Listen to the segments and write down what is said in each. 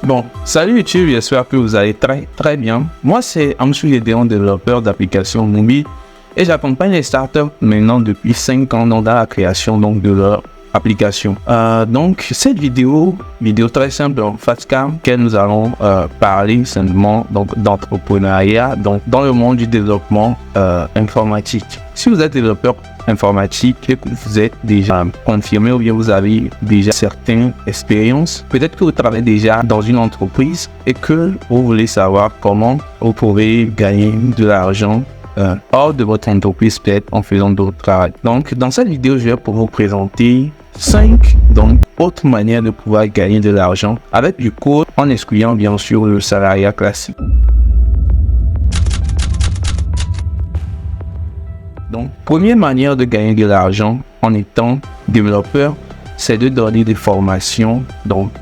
Bon, salut YouTube, j'espère que vous allez très bien. Moi, c'est Amsou Gédéon, développeur d'applications mobile, et j'accompagne les startups maintenant depuis 5 ans dans la création de leur application. Donc, cette vidéo très simple en facecam, que nous allons parler simplement d'entrepreneuriat dans le monde du développement informatique. Si vous êtes développeur informatique et que vous êtes déjà confirmé ou bien vous avez déjà certaines expériences, peut-être que vous travaillez déjà dans une entreprise et que vous voulez savoir comment vous pouvez gagner de l'argent hors de votre entreprise, peut-être en faisant d'autres travaux. Donc, dans cette vidéo, je vais vous présenter 5 autres manières de pouvoir gagner de l'argent avec du code en excluant bien sûr le salariat classique. Donc, première manière de gagner de l'argent en étant développeur, c'est de donner des formations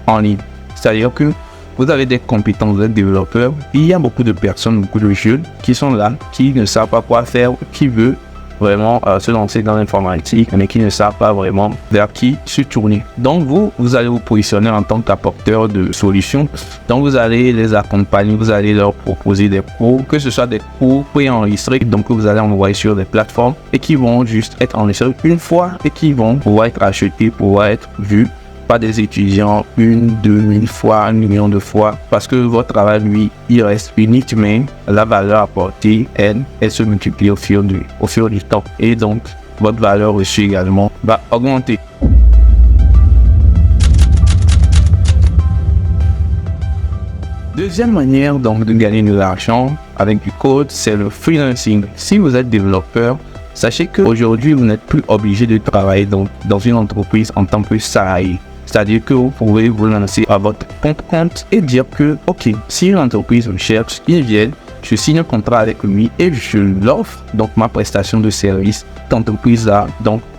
en ligne. C'est-à-dire que vous avez des compétences de développeur. Il y a beaucoup de personnes, beaucoup de jeunes qui sont là, qui ne savent pas quoi faire, qui veulent vraiment se lancer dans l'informatique, mais qui ne savent pas vraiment vers qui se tourner. Donc vous allez vous positionner en tant qu'apporteur de solutions. Donc vous allez les accompagner, vous allez leur proposer des cours, que ce soit des cours préenregistrés, donc que vous allez envoyer sur des plateformes et qui vont juste être enregistrés une fois et qui vont pouvoir être achetés, pouvoir être vus par des étudiants 1, 2 000 fois, 1 million de fois, parce que votre travail, lui, il reste unique, mais la valeur apportée, elle se multiplie au fur du temps. Et donc, votre valeur reçue également va augmenter. Deuxième manière de gagner de l'argent avec du code, c'est le freelancing. Si vous êtes développeur, sachez qu'aujourd'hui, vous n'êtes plus obligé de travailler dans une entreprise en tant que salarié. C'est-à-dire que vous pouvez vous lancer à votre compte et dire que, ok, si une entreprise me cherche, ils viennent, je signe un contrat avec lui et je l'offre, ma prestation de service d'entreprise-là,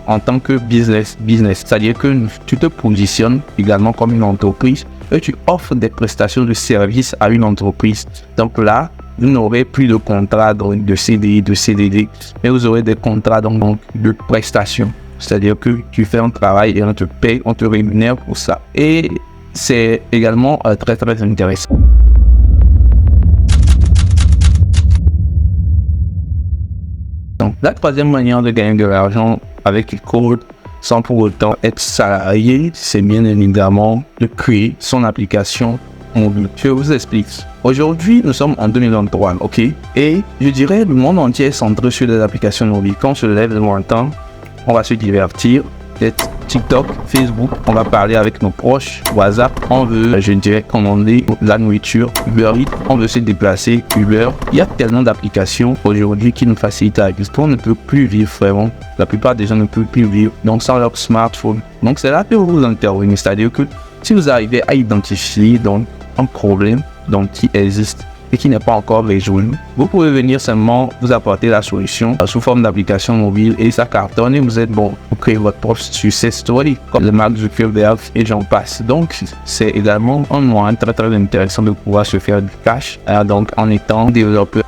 en tant que business. C'est-à-dire que tu te positionnes également comme une entreprise et tu offres des prestations de service à une entreprise. Donc là, vous n'aurez plus de contrats de CDI, de CDD, mais vous aurez des contrats de prestations. C'est-à-dire que tu fais un travail et on te paye, on te rémunère pour ça. Et c'est également très intéressant. Donc, la troisième manière de gagner de l'argent avec le code sans pour autant être salarié, c'est bien évidemment de créer son application mobile. Je vous explique. Aujourd'hui, nous sommes en 2023, ok? Et je dirais le monde entier est centré sur les applications mobiles. Quand on se lève le matin, on va se divertir, peut-être TikTok, Facebook, on va parler avec nos proches, WhatsApp, on veut, commander la nourriture, Uber Eats, on veut se déplacer, Uber. Il y a tellement d'applications aujourd'hui qui nous facilitent la vie. On ne peut plus vivre vraiment. La plupart des gens ne peuvent plus vivre sans leur smartphone. Donc c'est là que vous intervenez, c'est-à-dire que si vous arrivez à identifier un problème qui existe et qui n'est pas encore résolu, vous pouvez venir seulement vous apporter la solution sous forme d'application mobile et ça cartonne et vous êtes bon. Vous créez votre propre success story comme le Mark Zuckerberg et j'en passe. Donc c'est également un moyen très intéressant de pouvoir se faire du cash en étant développeur.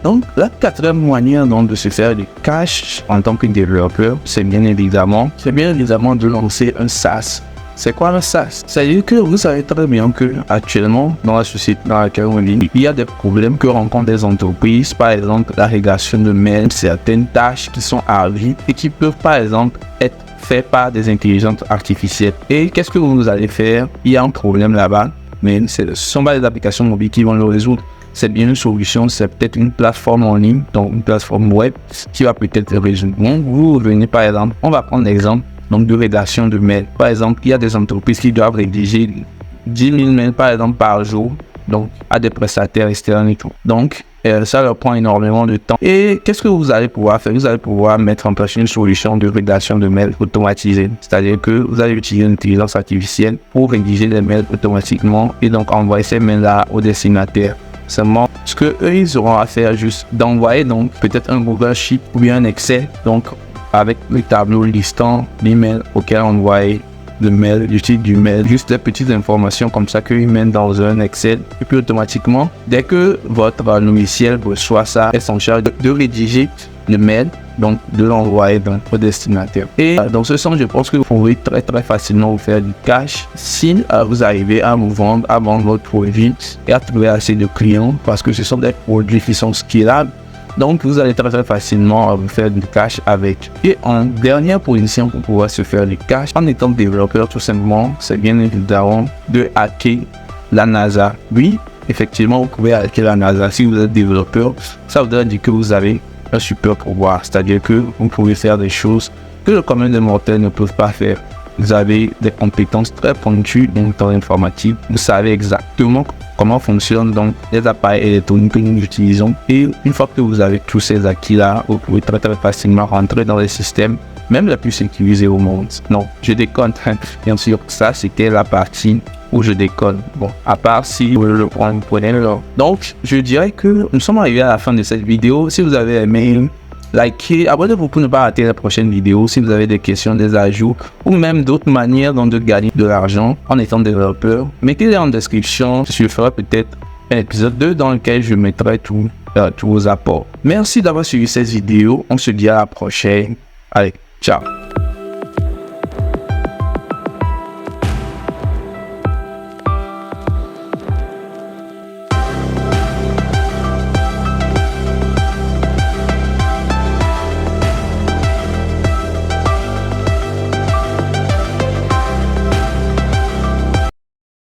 Donc, la quatrième manière de se faire du cash en tant que développeur, c'est bien évidemment de lancer un SaaS. C'est quoi le SaaS? C'est-à-dire que vous savez très bien que actuellement, dans la société dans laquelle on vit, il y a des problèmes que rencontrent des entreprises, par exemple la régulation de mails, certaines tâches qui sont à vie et qui peuvent par exemple être faites par des intelligences artificielles. Et qu'est-ce que vous allez faire? Il y a un problème là-bas, mais ce ne sont pas les applications mobiles qui vont le résoudre. C'est bien une solution, c'est peut-être une plateforme en ligne, une plateforme web qui va peut-être résoudre. Donc, vous venez par exemple, on va prendre l'exemple de rédaction de mails. Par exemple, il y a des entreprises qui doivent rédiger 10 000 mails par exemple par jour, à des prestataires externes et tout. Donc, ça leur prend énormément de temps. Et qu'est-ce que vous allez pouvoir faire? Vous allez pouvoir mettre en place une solution de rédaction de mails automatisée. C'est-à-dire que vous allez utiliser une intelligence artificielle pour rédiger les mails automatiquement et envoyer ces mails-là au destinataire. Seulement, ce que eux ils auront à faire juste d'envoyer peut-être un Google Sheet ou bien un Excel avec le tableau listant les mails auxquels on envoie le mail, le titre du mail, juste des petites informations comme ça qu'ils mettent dans un Excel et puis automatiquement dès que votre logiciel reçoit ça, elle s'en charge de rédiger le mail donc de l'envoyer dans votre destinataire. Et dans ce sens, je pense que vous pouvez très facilement vous faire du cash si vous arrivez à vendre votre produit et à trouver assez de clients, parce que ce sont des produits qui sont scalables. Donc vous allez très facilement vous faire du cash avec. Et en dernière position pour pouvoir se faire du cash en étant développeur, tout simplement, c'est bien évidemment de hacker la NASA. Oui, effectivement, vous pouvez hacker la NASA si vous êtes développeur. Ça voudrait dire que vous avez un super pouvoir, c'est-à-dire que vous pouvez faire des choses que le commun des mortels ne peuvent pas faire. Vous avez des compétences très pointues dans l'informatique. Vous savez exactement comment fonctionnent donc les appareils électroniques que nous utilisons. Et une fois que vous avez tous ces acquis-là, vous pouvez très facilement rentrer dans les systèmes, même les plus sécurisés au monde. Non, je déconne. Bien sûr, ça c'était la partie où je déconne. Bon, à part si vous le prenez là. Donc, je dirais que nous sommes arrivés à la fin de cette vidéo. Si vous avez aimé, likez, abonnez-vous pour ne pas rater la prochaine vidéo. Si vous avez des questions, des ajouts ou même d'autres manières de gagner de l'argent en étant développeur, mettez-les en description. Je ferai peut-être un épisode 2 dans lequel je mettrai tous vos apports. Merci d'avoir suivi cette vidéo. On se dit à la prochaine. Allez, ciao.